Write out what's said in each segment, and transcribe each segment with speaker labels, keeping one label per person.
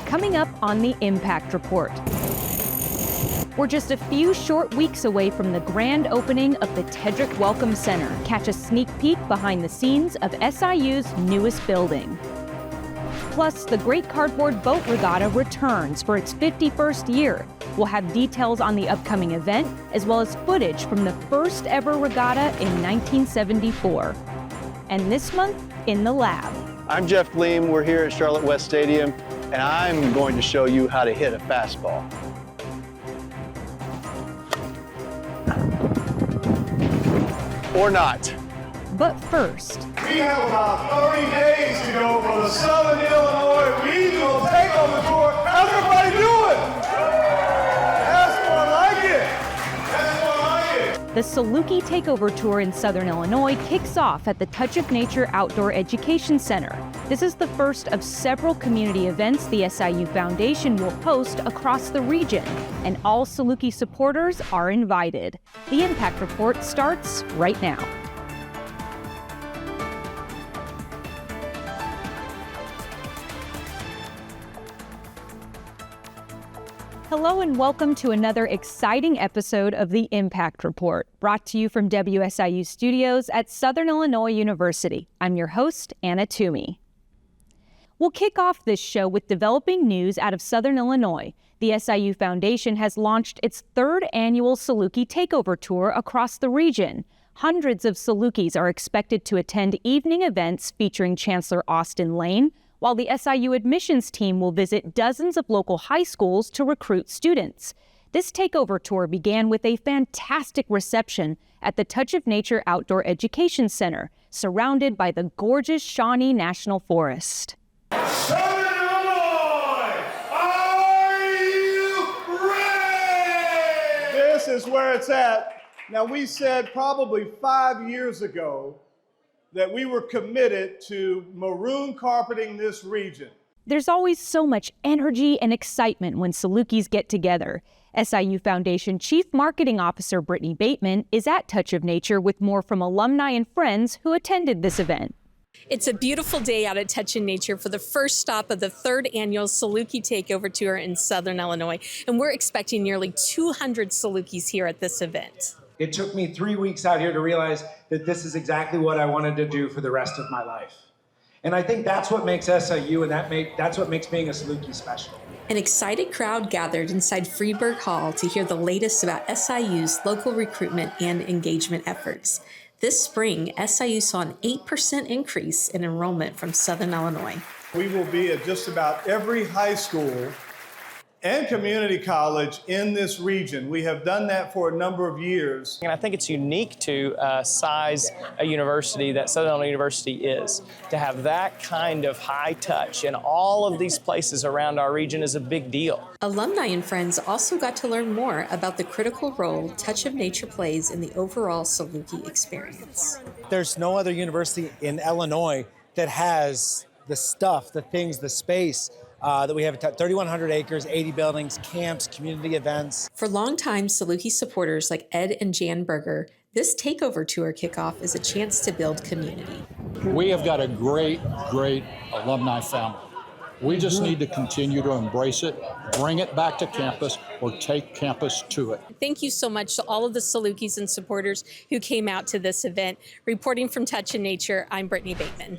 Speaker 1: Coming up on the Impact Report. We're just a few short weeks away from the grand opening of the Tedrick Welcome Center. Catch a sneak peek behind the scenes of SIU's newest building. Plus, the Great Cardboard Boat Regatta returns for its 51st year. We'll have details on the upcoming event, as well as footage from the first ever regatta in 1974. And this month, in the lab.
Speaker 2: I'm Jeff Gleam. We're here at Charlotte West Stadium, and I'm going to show you how to hit a fastball. Or not.
Speaker 1: But first,
Speaker 3: we have about 30 days to go for the Southern Illinois Regional Takeover Tour. How's everybody doing? That's more like it. That's more like it.
Speaker 1: the Saluki Takeover Tour in Southern Illinois kicks off at the Touch of Nature Outdoor Education Center. This is the first of several community events the SIU Foundation will host across the region, and all Saluki supporters are invited. The Impact Report starts right now. Hello and welcome to another exciting episode of the Impact Report, brought to you from WSIU Studios at Southern Illinois University. I'm your host, Anna Toomey. We'll kick off this show with developing news out of Southern Illinois. The SIU Foundation has launched its third annual Saluki Takeover Tour across the region. Hundreds of Salukis are expected to attend evening events featuring Chancellor Austin Lane, while the SIU admissions team will visit dozens of local high schools to recruit students. This takeover tour began with a fantastic reception at the Touch of Nature Outdoor Education Center, surrounded by the gorgeous Shawnee National Forest.
Speaker 3: Southern Illinois, are you ready? This is where it's at. Now, we said probably 5 years ago that we were committed to maroon carpeting this region.
Speaker 1: There's always so much energy and excitement when Salukis get together. SIU Foundation Chief Marketing Officer Brittany Bateman is at Touch of Nature with more from alumni and friends who attended this event.
Speaker 4: It's a beautiful day out at Touch of Nature for the first stop of the third annual Saluki Takeover Tour in Southern Illinois, and we're expecting nearly 200 Salukis here at this event.
Speaker 5: It took me 3 weeks out here to realize that this is exactly what I wanted to do for the rest of my life. And I think that's what makes SIU and that's what makes being a Saluki special.
Speaker 4: An excited crowd gathered inside Friedberg Hall to hear the latest about SIU's local recruitment and engagement efforts. This spring, SIU saw an 8% increase in enrollment from Southern Illinois.
Speaker 3: We will be at just about every high school and community college in this region. We have done that for a number of years.
Speaker 6: And I think it's unique to size a university that Southern Illinois University is. To have that kind of high touch in all of these places around our region is a big deal.
Speaker 4: Alumni and friends also got to learn more about the critical role Touch of Nature plays in the overall Saluki experience.
Speaker 7: There's no other university in Illinois that has the stuff, the things, the space that we have 3,100 acres, 80 buildings, camps, community events.
Speaker 4: For longtime Saluki supporters like Ed and Jan Berger, this takeover tour kickoff is a chance to build community.
Speaker 8: We have got a great alumni family. We just need to continue to embrace it, bring it back to campus, or take campus to it.
Speaker 4: Thank you so much to all of the Salukis and supporters who came out to this event. Reporting from Touch of Nature, I'm Brittany Bateman.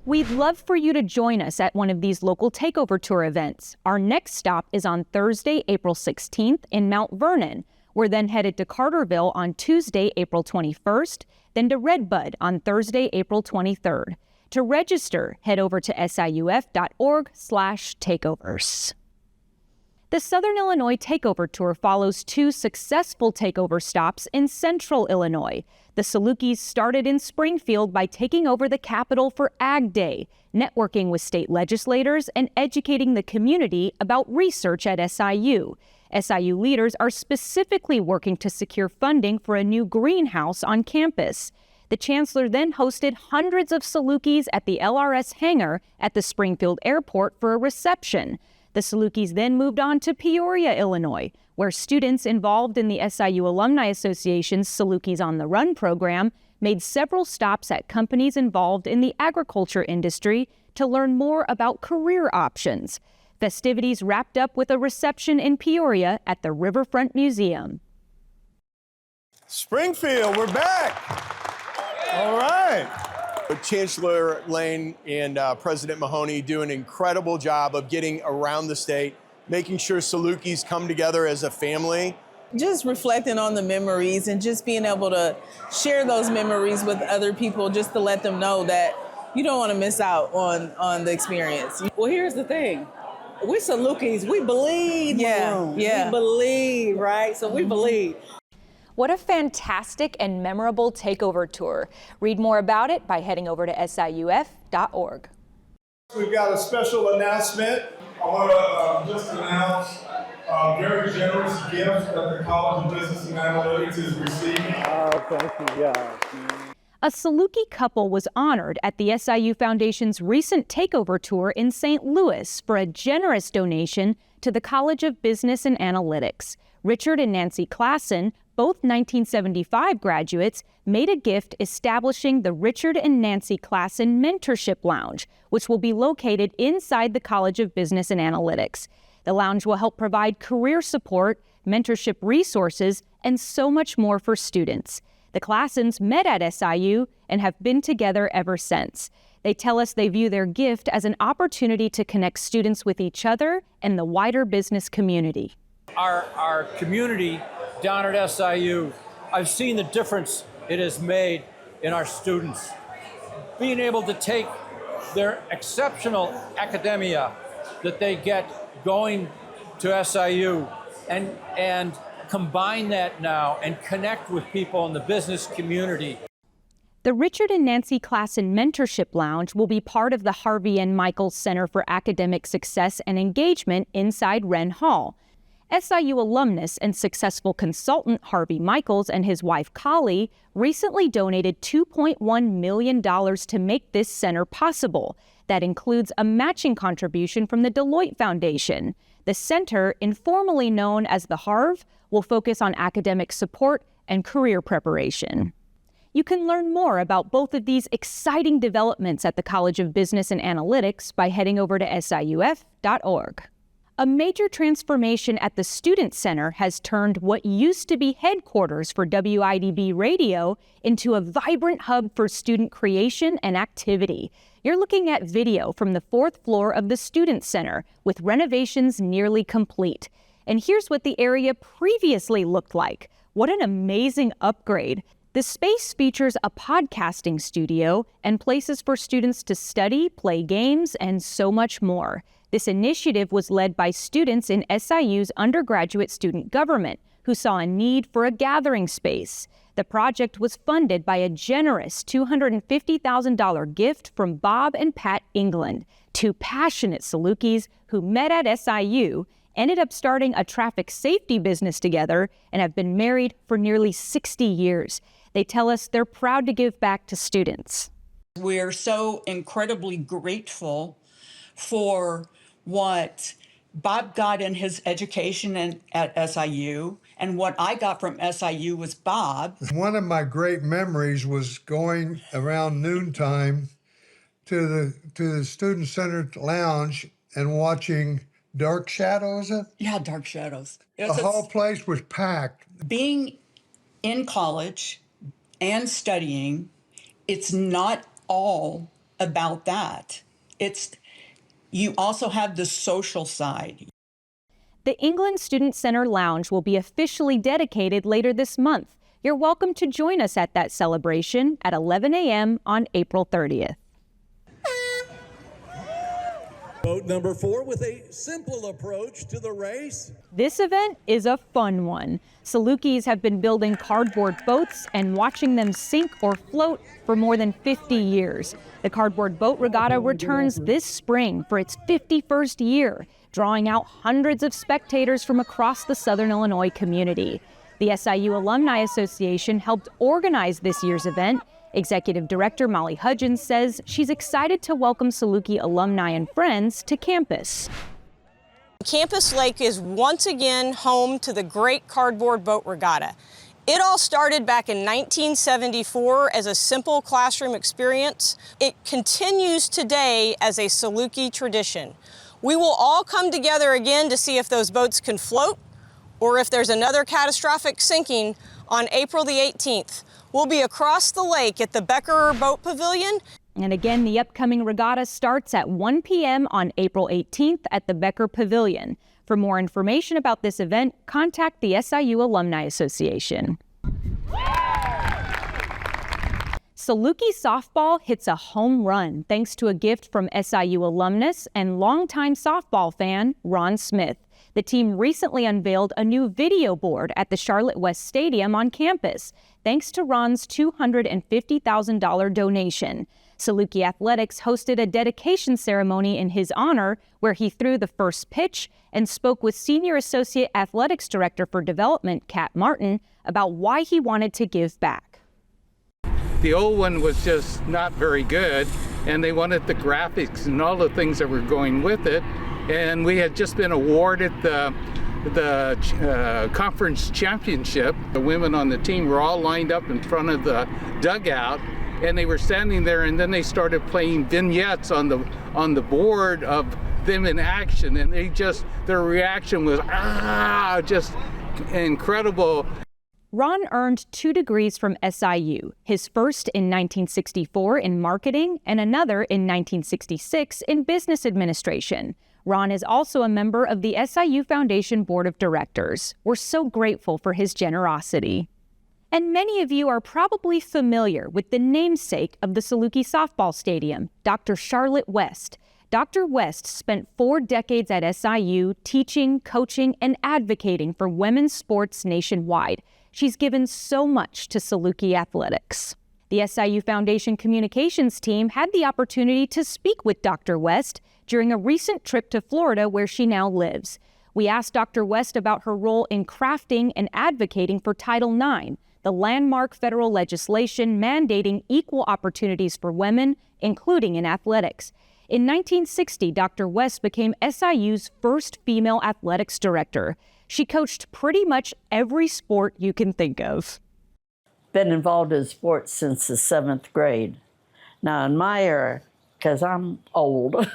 Speaker 1: We'd love for you to join us at one of these local takeover tour events. Our next stop is on Thursday, April 16th in Mount Vernon. We're then headed to Carterville on Tuesday, April 21st, then to Redbud on Thursday, April 23rd. To register, head over to siuf.org/takeovers. The Southern Illinois Takeover Tour follows two successful takeover stops in Central Illinois. The Salukis started in Springfield by taking over the capital for Ag Day, networking with state legislators and educating the community about research at SIU. SIU leaders are specifically working to secure funding for a new greenhouse on campus. The chancellor then hosted hundreds of Salukis at the LRS hangar at the Springfield Airport for a reception. The Salukis then moved on to Peoria, Illinois, where students involved in the SIU Alumni Association's Salukis on the Run program made several stops at companies involved in the agriculture industry to learn more about career options. Festivities wrapped up with a reception in Peoria at the Riverfront Museum.
Speaker 3: Springfield, we're back. All right.
Speaker 9: Chancellor Lane and President Mahoney do an incredible job of getting around the state, making sure Salukis come together as a family.
Speaker 10: Just reflecting on the memories and just being able to share those memories with other people, just to let them know that you don't want to miss out on the experience.
Speaker 11: Well, here's the thing. We're Salukis. We believe.
Speaker 10: Yeah.
Speaker 11: We believe, right? So we believe.
Speaker 1: What a fantastic and memorable takeover tour. Read more about it by heading over to SIUF.org.
Speaker 3: We've got a special announcement.
Speaker 12: I want to just announce a very generous gift that the College of Business and Analytics is receiving.
Speaker 3: Oh, thank you, guys.
Speaker 1: A Saluki couple was honored at the SIU Foundation's recent takeover tour in St. Louis for a generous donation to the College of Business and Analytics. Richard and Nancy Klassen, both 1975 graduates, made a gift establishing the Richard and Nancy Klassen Mentorship Lounge, which will be located inside the College of Business and Analytics. The lounge will help provide career support, mentorship resources, and so much more for students. The Klassens met at SIU and have been together ever since. They tell us they view their gift as an opportunity to connect students with each other and the wider business community.
Speaker 13: Our community down at SIU, I've seen the difference it has made in our students. Being able to take their exceptional academia that they get going to SIU and combine that now and connect with people in the business community.
Speaker 1: The Richard and Nancy Klassen Mentorship Lounge will be part of the Harvey N. Michaels Center for Academic Success and Engagement inside Wren Hall. SIU alumnus and successful consultant Harvey Michaels and his wife Collie recently donated $2.1 million to make this center possible. That includes a matching contribution from the Deloitte Foundation. The center, informally known as the Harv, will focus on academic support and career preparation. You can learn more about both of these exciting developments at the College of Business and Analytics by heading over to SIUF.org. A major transformation at the Student Center has turned what used to be headquarters for WIDB Radio into a vibrant hub for student creation and activity. You're looking at video from the 4th floor of the Student Center, with renovations nearly complete. And here's what the area previously looked like. What an amazing upgrade. The space features a podcasting studio and places for students to study, play games, and so much more. This initiative was led by students in SIU's undergraduate student government, who saw a need for a gathering space. The project was funded by a generous $250,000 gift from Bob and Pat England, two passionate Salukis who met at SIU, ended up starting a traffic safety business together, and have been married for nearly 60 years. They tell us they're proud to give back to students.
Speaker 14: We're so incredibly grateful for what Bob got in his education at SIU, and what I got from SIU was Bob.
Speaker 15: One of my great memories was going around noontime to the Student Center Lounge and watching Dark Shadows.
Speaker 14: Yeah, Dark Shadows.
Speaker 15: The whole place was packed.
Speaker 14: Being in college and studying, it's not all about that. You also have the social side.
Speaker 1: The England Student Center Lounge will be officially dedicated later this month. You're welcome to join us at that celebration at 11 a.m. on April 30th.
Speaker 16: Boat number 4 with a simple approach to the race.
Speaker 1: This event is a fun one. Salukis have been building cardboard boats and watching them sink or float for more than 50 years. The Cardboard Boat Regatta returns this spring for its 51st year, drawing out hundreds of spectators from across the Southern Illinois community. The SIU Alumni Association helped organize this year's event. Executive Director Molly Hudgens says she's excited to welcome Saluki alumni and friends to campus.
Speaker 17: Campus Lake is once again home to the Great Cardboard Boat Regatta. It all started back in 1974 as a simple classroom experience. It continues today as a Saluki tradition. We will all come together again to see if those boats can float or if there's another catastrophic sinking on April the 18th. We'll be across the lake at the Beckerer Boat Pavilion.
Speaker 1: And again, the upcoming regatta starts at 1 p.m. on April 18th at the Becker Pavilion. For more information about this event, contact the SIU Alumni Association. Saluki softball hits a home run thanks to a gift from SIU alumnus and longtime softball fan Ron Smith. The team recently unveiled a new video board at the Charlotte West Stadium on campus, thanks to Ron's $250,000 donation. Saluki Athletics hosted a dedication ceremony in his honor where he threw the first pitch and spoke with Senior Associate Athletics Director for Development, Kat Martin, about why he wanted to give back.
Speaker 18: The old one was just not very good, and they wanted the graphics and all the things that were going with it. And we had just been awarded the conference championship. The women on the team were all lined up in front of the dugout, and they were standing there, and then they started playing vignettes on the board of them in action, and their reaction was just incredible.
Speaker 1: Ron earned 2 degrees from SIU, his first in 1964 in marketing and another in 1966 in business administration. Ron is also a member of the SIU Foundation Board of Directors. We're so grateful for his generosity. And many of you are probably familiar with the namesake of the Saluki softball stadium, Dr. Charlotte West. Dr. West spent 4 decades at SIU teaching, coaching, and advocating for women's sports nationwide. She's given so much to Saluki athletics. The SIU Foundation communications team had the opportunity to speak with Dr. West during a recent trip to Florida where she now lives. We asked Dr. West about her role in crafting and advocating for Title IX, the landmark federal legislation mandating equal opportunities for women, including in athletics. In 1960, Dr. West became SIU's first female athletics director. She coached pretty much every sport you can think of.
Speaker 19: Been involved in sports since the 7th grade. Now, in my era, because I'm old,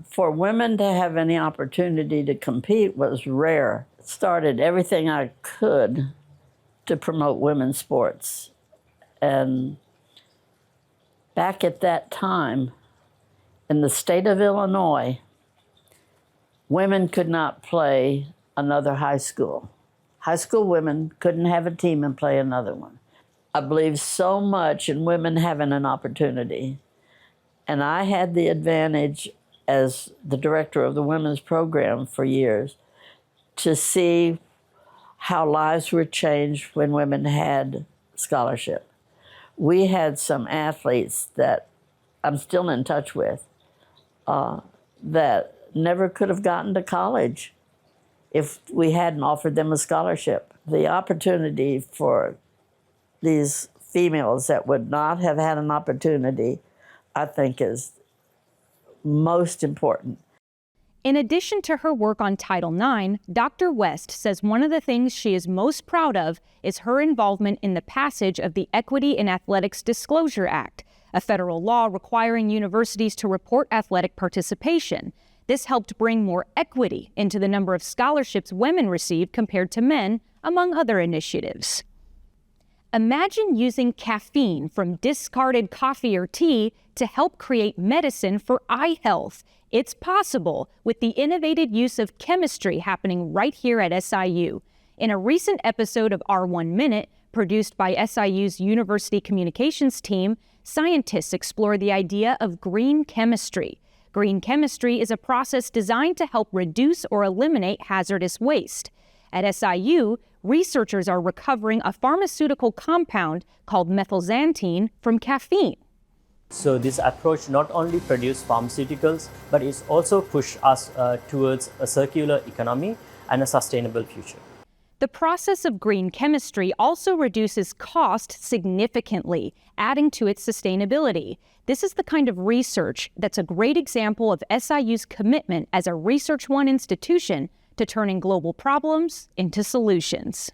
Speaker 19: for women to have any opportunity to compete was rare. Started everything I could to promote women's sports. And back at that time, in the state of Illinois, women could not play another high school. High school women couldn't have a team and play another one. I believe so much in women having an opportunity. And I had the advantage as the director of the women's program for years to see how lives were changed when women had scholarship. We had some athletes that I'm still in touch with that never could have gotten to college if we hadn't offered them a scholarship. The opportunity for these females that would not have had an opportunity, I think, is most important.
Speaker 1: In addition to her work on Title IX, Dr. West says one of the things she is most proud of is her involvement in the passage of the Equity in Athletics Disclosure Act, a federal law requiring universities to report athletic participation. This helped bring more equity into the number of scholarships women receive compared to men, among other initiatives. Imagine using caffeine from discarded coffee or tea to help create medicine for eye health. It's possible with the innovative use of chemistry happening right here at SIU. In a recent episode of Our 1 Minute, produced by SIU's University Communications team, scientists explore the idea of green chemistry. Green chemistry is a process designed to help reduce or eliminate hazardous waste. At SIU, researchers are recovering a pharmaceutical compound called methylxanthine from caffeine.
Speaker 20: So this approach not only produces pharmaceuticals, but it's also pushed us towards a circular economy and a sustainable future.
Speaker 1: The process of green chemistry also reduces cost significantly, adding to its sustainability. This is the kind of research that's a great example of SIU's commitment as a Research One institution to turning global problems into solutions.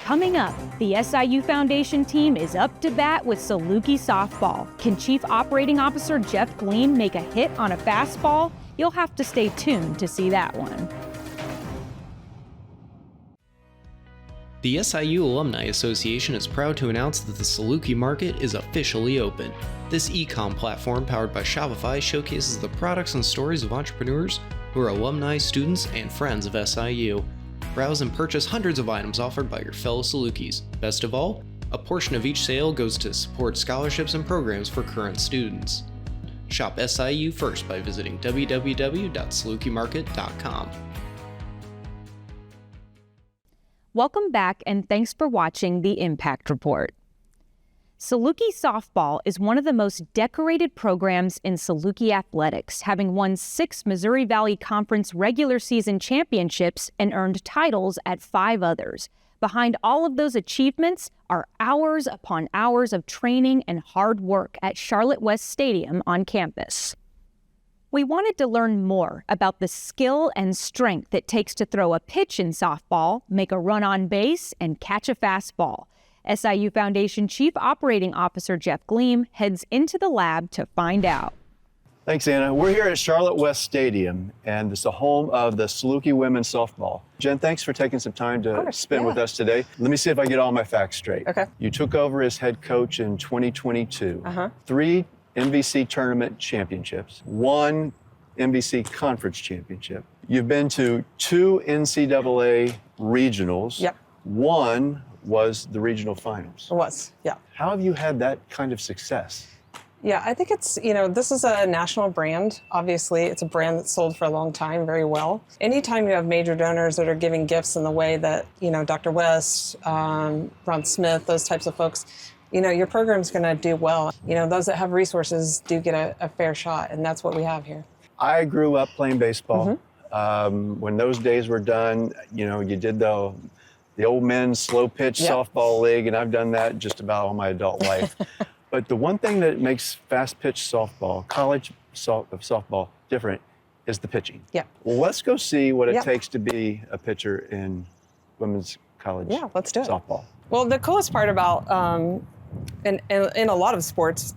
Speaker 1: Coming up, the SIU Foundation team is up to bat with Saluki softball. Can Chief Operating Officer Jeff Gleam make a hit on a fastball? You'll have to stay tuned to see that one.
Speaker 21: The SIU Alumni Association is proud to announce that the Saluki Market is officially open. This e-com platform powered by Shopify showcases the products and stories of entrepreneurs who are alumni, students, and friends of SIU. Browse and purchase hundreds of items offered by your fellow Salukis. Best of all, a portion of each sale goes to support scholarships and programs for current students. Shop SIU first by visiting www.salukimarket.com.
Speaker 1: Welcome back, and thanks for watching the Impact Report. Saluki softball is one of the most decorated programs in Saluki athletics, having won 6 Missouri Valley Conference regular season championships and earned titles at 5 others. Behind all of those achievements are hours upon hours of training and hard work at Charlotte West Stadium on campus. We wanted to learn more about the skill and strength it takes to throw a pitch in softball, make a run on base, and catch a fastball. SIU Foundation Chief Operating Officer Jeff Gleam heads into the lab to find out.
Speaker 2: Thanks, Anna. We're here at Charlotte West Stadium, and it's the home of the Saluki women's softball. Jen, thanks for taking some time to spend with us today. Let me see if I get all my facts straight.
Speaker 22: Okay.
Speaker 2: You took over as head coach in 2022. 3 MVC tournament championships, 1 MVC conference championship. You've been to 2 NCAA regionals.
Speaker 22: Yep.
Speaker 2: 1 was the regional finals.
Speaker 22: It was, yeah.
Speaker 2: How have you had that kind of success?
Speaker 22: Yeah, I think it's, this is a national brand. Obviously, it's a brand that's sold for a long time very well. Anytime you have major donors that are giving gifts in the way that, Dr. West, Ron Smith, those types of folks, your program's going to do well. Those that have resources do get a fair shot, and that's what we have here.
Speaker 2: I grew up playing baseball. When those days were done, you did the old men's slow pitch softball league, and I've done that just about all my adult life. But the one thing that makes fast pitch softball, college softball, different is the pitching.
Speaker 22: Yeah.
Speaker 2: Well, let's go see what it takes to be a pitcher in women's college
Speaker 22: let's do it.
Speaker 2: softball.
Speaker 22: Well, the coolest part about in a lot of sports,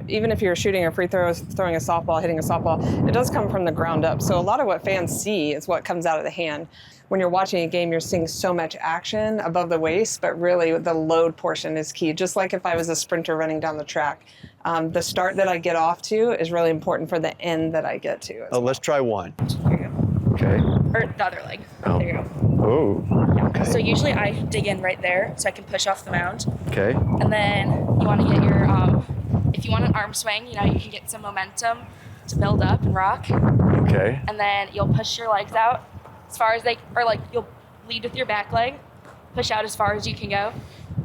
Speaker 22: even if you're shooting a free throw, throwing a softball, hitting a softball, it does come from the ground up. So a lot of what fans see is what comes out of the hand. When you're watching a game, you're seeing so much action above the waist, but really the load portion is key. Just like if I was a sprinter running down the track, the start that I get off to is really important for the end that I get to.
Speaker 2: Let's try one.
Speaker 22: There you go.
Speaker 2: Okay.
Speaker 23: Or the other leg.
Speaker 2: Oh.
Speaker 23: There you go.
Speaker 2: Oh. Okay.
Speaker 23: So usually I dig in right there so I can push off the mound.
Speaker 2: Okay.
Speaker 23: And then you want to get your, if you want an arm swing, you can get some momentum to build up and rock.
Speaker 2: Okay.
Speaker 23: And then you'll push your legs out as far as you'll lead with your back leg, push out as far as you can go,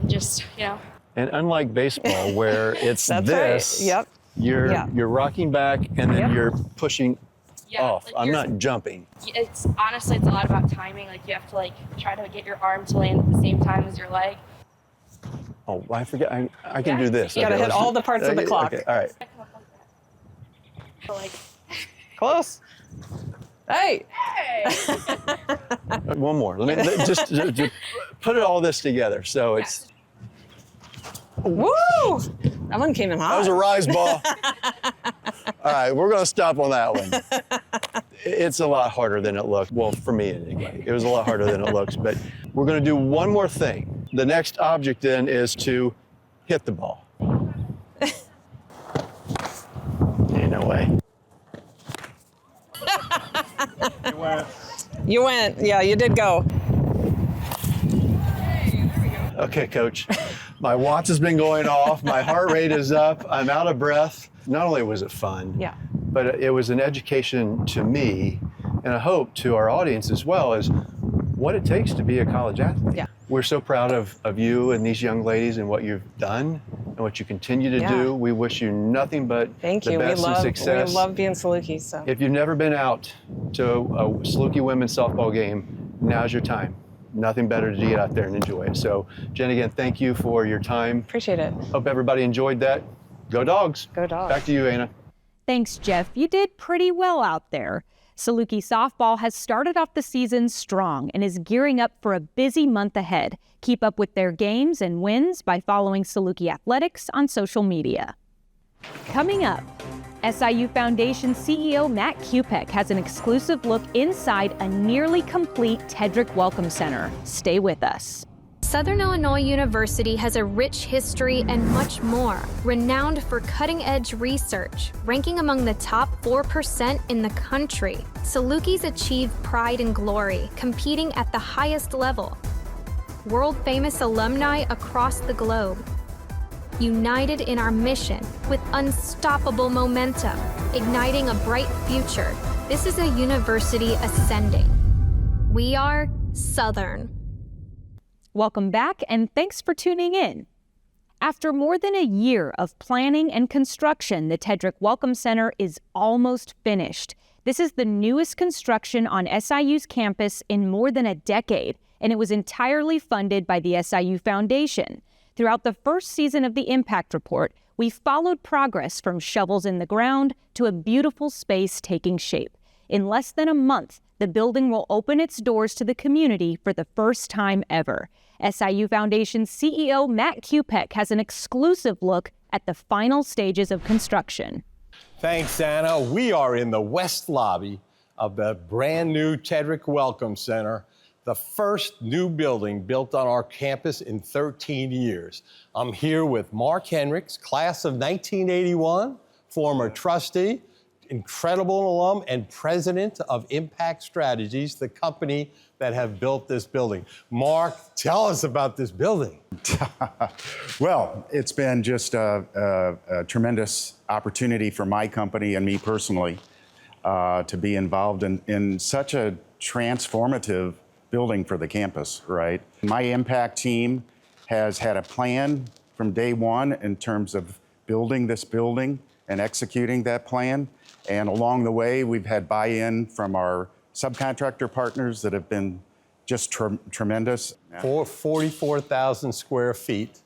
Speaker 23: and just,
Speaker 2: And unlike baseball, where it's
Speaker 22: That's
Speaker 2: this,
Speaker 22: right. Yep.
Speaker 2: You're rocking back and then you're pushing off.
Speaker 23: like
Speaker 2: I'm
Speaker 23: you're-
Speaker 2: not jumping.
Speaker 23: It's honestly, it's a lot about timing. Like you have to try to get your arm to land at the same time as your leg.
Speaker 2: Oh, I forget. I can do this.
Speaker 22: You gotta hit all the parts of the clock.
Speaker 2: Okay, all right.
Speaker 23: So,
Speaker 22: Close. Hey.
Speaker 2: One more. Let me just put all this together. So it's.
Speaker 22: Woo! That one came in hot.
Speaker 2: That was a rise ball. All right, we're going to stop on that one. It's a lot harder than it looks. Well, for me anyway, it was a lot harder than it looks. But we're going to do one more thing. The next object then is to hit the ball. Ain't no way.
Speaker 22: You went. Yeah, you did go.
Speaker 2: Okay, Coach. My watch has been going off. My heart rate is up. I'm out of breath. Not only was it fun, but it was an education to me, and I hope to our audience as well, is what it takes to be a college athlete.
Speaker 22: Yeah.
Speaker 2: We're so proud of you and these young ladies and what you've done and what you continue to do. We wish you nothing but the best and success.
Speaker 22: We love being Saluki. So.
Speaker 2: If you've never been out to a Saluki women's softball game, now's your time. Nothing better to get out there and enjoy it. So, Jen, again, thank you for your time.
Speaker 22: Appreciate it.
Speaker 2: Hope everybody enjoyed that. Go Dogs.
Speaker 22: Go Dogs.
Speaker 2: Back to you, Anna.
Speaker 1: Thanks, Jeff. You did pretty well out there. Saluki softball has started off the season strong and is gearing up for a busy month ahead. Keep up with their games and wins by following Saluki Athletics on social media. Coming up, SIU Foundation CEO Matt Kupek has an exclusive look inside a nearly complete Tedrick Welcome Center. Stay with us.
Speaker 5: Southern Illinois University has a rich history and much more. Renowned for cutting-edge research, ranking among the top 4% in the country, Salukis achieve pride and glory, competing at the highest level. World-famous alumni across the globe, united in our mission with unstoppable momentum, igniting a bright future. This is a university ascending. We are Southern.
Speaker 1: Welcome back, and thanks for tuning in. After more than a year of planning and construction, the Tedrick Welcome Center is almost finished. This is the newest construction on SIU's campus in more than a decade, and it was entirely funded by the SIU Foundation. Throughout the first season of the Impact Report, we followed progress from shovels in the ground to a beautiful space taking shape. In less than a month, the building will open its doors to the community for the first time ever. SIU Foundation CEO Matt Kupek has an exclusive look at the final stages of construction.
Speaker 9: Thanks, Anna. We are in the west lobby of the brand new Tedrick Welcome Center, the first new building built on our campus in 13 years. I'm here with Mark Henricks, class of 1981, former trustee, incredible alum, and president of Impact Strategies, the company that have built this building. Mark, tell us about this building.
Speaker 6: Well, it's been just a tremendous opportunity for my company and me personally to be involved in such a transformative building for the campus, right? My Impact team has had a plan from day one in terms of building this building and executing that plan. And along the way, we've had buy-in from our subcontractor partners that have been just tremendous.
Speaker 9: 44,000 square feet.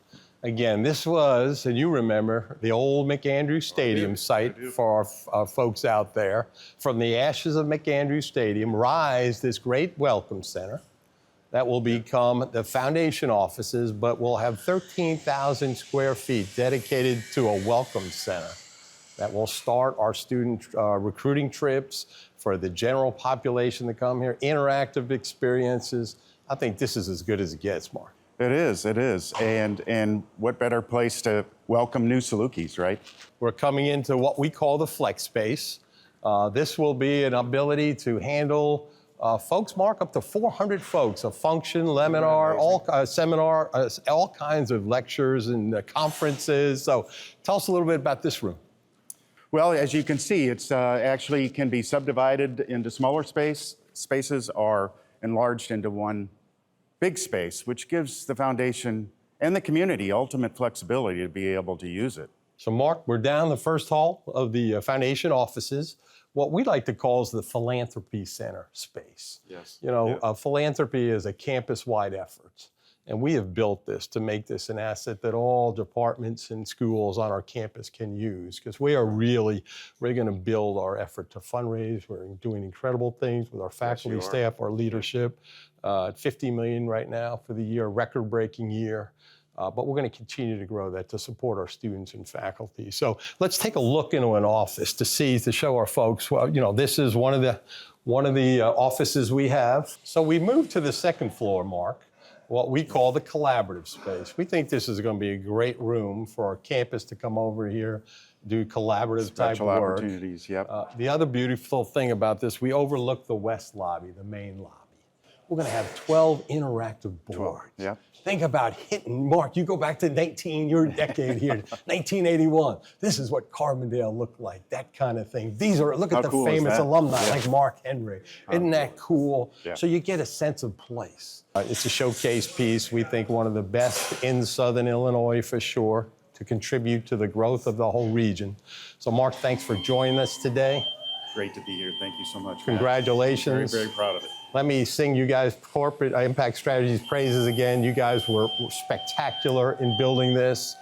Speaker 9: Again, this was, and you remember, the old McAndrew Stadium site for our folks out there. From the ashes of McAndrew Stadium, rise this great welcome center that will become the foundation offices, but will have 13,000 square feet dedicated to a welcome center that will start our student recruiting trips for the general population to come here, interactive experiences. I think this is as good as it gets, Mark.
Speaker 6: It is. And what better place to welcome new Salukis, right?
Speaker 9: We're coming into what we call the flex space. This will be an ability to handle folks, Mark, up to 400 folks, a function, seminar, all kinds of lectures and conferences. So tell us a little bit about this room.
Speaker 6: Well, as you can see, it's actually can be subdivided into smaller spaces or enlarged into one big space, which gives the foundation and the community ultimate flexibility to be able to use it.
Speaker 9: So Mark, we're down the first hall of the foundation offices, what we like to call is the philanthropy center space.
Speaker 6: Yes.
Speaker 9: You know, philanthropy is a campus-wide effort. And we have built this to make this an asset that all departments and schools on our campus can use, because we're going to build our effort to fundraise. We're doing incredible things with our faculty, staff, our leadership. $50 million right now for the year, record-breaking year. But we're going to continue to grow that to support our students and faculty. So let's take a look into an office to show our folks. Well, you know, this is one of the offices we have. So we moved to the second floor, Mark, what we call the collaborative space. We think this is going to be a great room for our campus to come over here, do collaborative type work.
Speaker 6: Opportunities, yep.
Speaker 9: The other beautiful thing about this, we overlook the west lobby, the main lobby. We're going to have 12 interactive boards.
Speaker 6: Yeah.
Speaker 9: Think about hitting, Mark, you go back to your decade here, 1981. This is what Carbondale looked like, that kind of thing. Look at the famous alumni like Mark Henry. Isn't that cool?
Speaker 6: Yeah.
Speaker 9: So you get a sense of place. It's a showcase piece. We think one of the best in Southern Illinois for sure, to contribute to the growth of the whole region. So Mark, thanks for joining us today.
Speaker 6: Great to be here. Thank you so much.
Speaker 9: Congratulations.
Speaker 6: Very, very proud of it.
Speaker 9: Let me sing you guys corporate Impact Strategies praises again. You guys were spectacular in building this.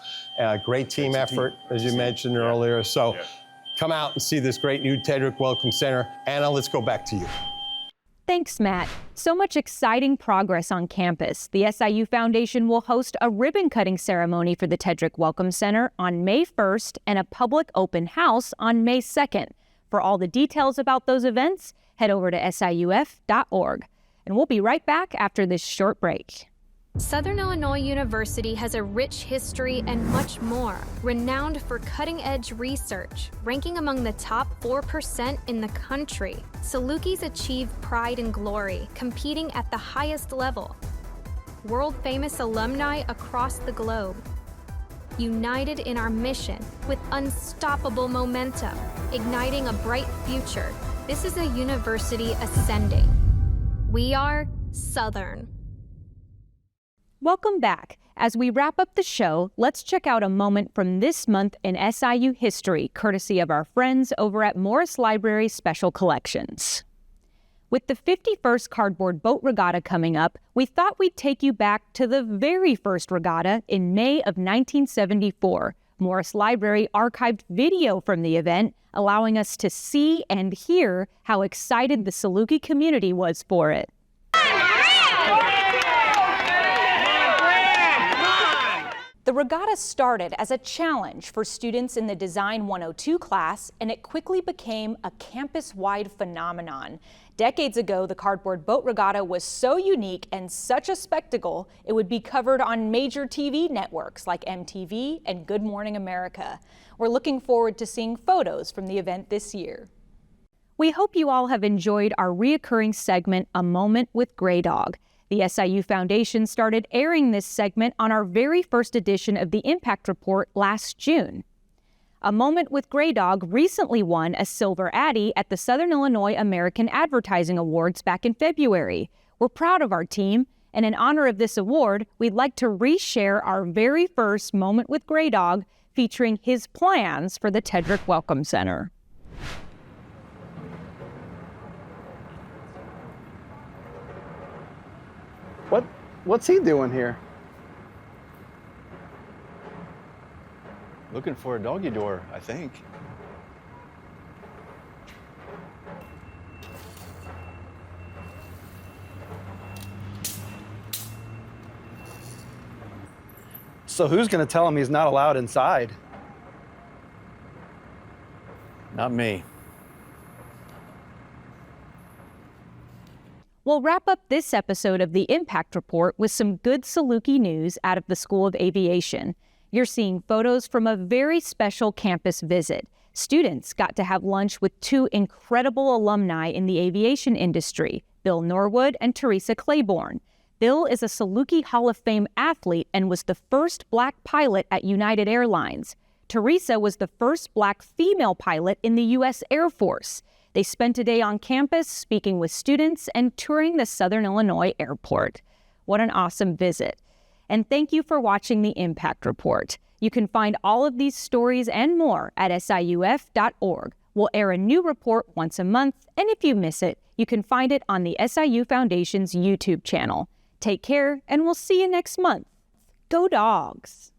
Speaker 9: Great team effort, as you mentioned earlier. So come out and see this great new Tedrick Welcome Center. Anna, let's go back to you.
Speaker 1: Thanks, Matt. So much exciting progress on campus. The SIU Foundation will host a ribbon-cutting ceremony for the Tedrick Welcome Center on May 1st and a public open house on May 2nd. For all the details about those events, head over to siuf.org. And we'll be right back after this short break.
Speaker 5: Southern Illinois University has a rich history and much more. Renowned for cutting-edge research, ranking among the top 4% in the country, Salukis achieve pride and glory, competing at the highest level. World-famous alumni across the globe. United in our mission with unstoppable momentum, igniting a bright future. This is a university ascending. We are Southern.
Speaker 1: Welcome back. As we wrap up the show, let's check out a moment from this month in SIU history, courtesy of our friends over at Morris Library Special Collections. With the 51st Cardboard Boat Regatta coming up, we thought we'd take you back to the very first regatta in May of 1974. Morris Library archived video from the event, allowing us to see and hear how excited the Saluki community was for it. The regatta started as a challenge for students in the Design 102 class, and it quickly became a campus-wide phenomenon. Decades ago, the Cardboard Boat Regatta was so unique and such a spectacle, it would be covered on major TV networks like MTV and Good Morning America. We're looking forward to seeing photos from the event this year. We hope you all have enjoyed our reoccurring segment, A Moment with Gray Dog. The SIU Foundation started airing this segment on our very first edition of the Impact Report last June. A Moment with Gray Dog recently won a Silver Addy at the Southern Illinois American Advertising Awards back in February. We're proud of our team, and in honor of this award, we'd like to reshare our very first Moment with Gray Dog featuring his plans for the Tedrick Welcome Center.
Speaker 2: What's he doing here? Looking for a doggy door, I think.
Speaker 4: So who's going to tell him he's not allowed inside?
Speaker 2: Not me.
Speaker 1: We'll wrap up this episode of the Impact Report with some good Saluki news out of the School of Aviation. You're seeing photos from a very special campus visit. Students got to have lunch with two incredible alumni in the aviation industry, Bill Norwood and Teresa Claiborne. Bill is a Saluki Hall of Fame athlete and was the first Black pilot at United Airlines. Teresa was the first Black female pilot in the U.S. Air Force. They spent a day on campus speaking with students and touring the Southern Illinois airport. What an awesome visit. And thank you for watching the Impact Report. You can find all of these stories and more at siuf.org. We'll air a new report once a month, and if you miss it, you can find it on the SIU Foundation's YouTube channel. Take care, and we'll see you next month. Go Dogs!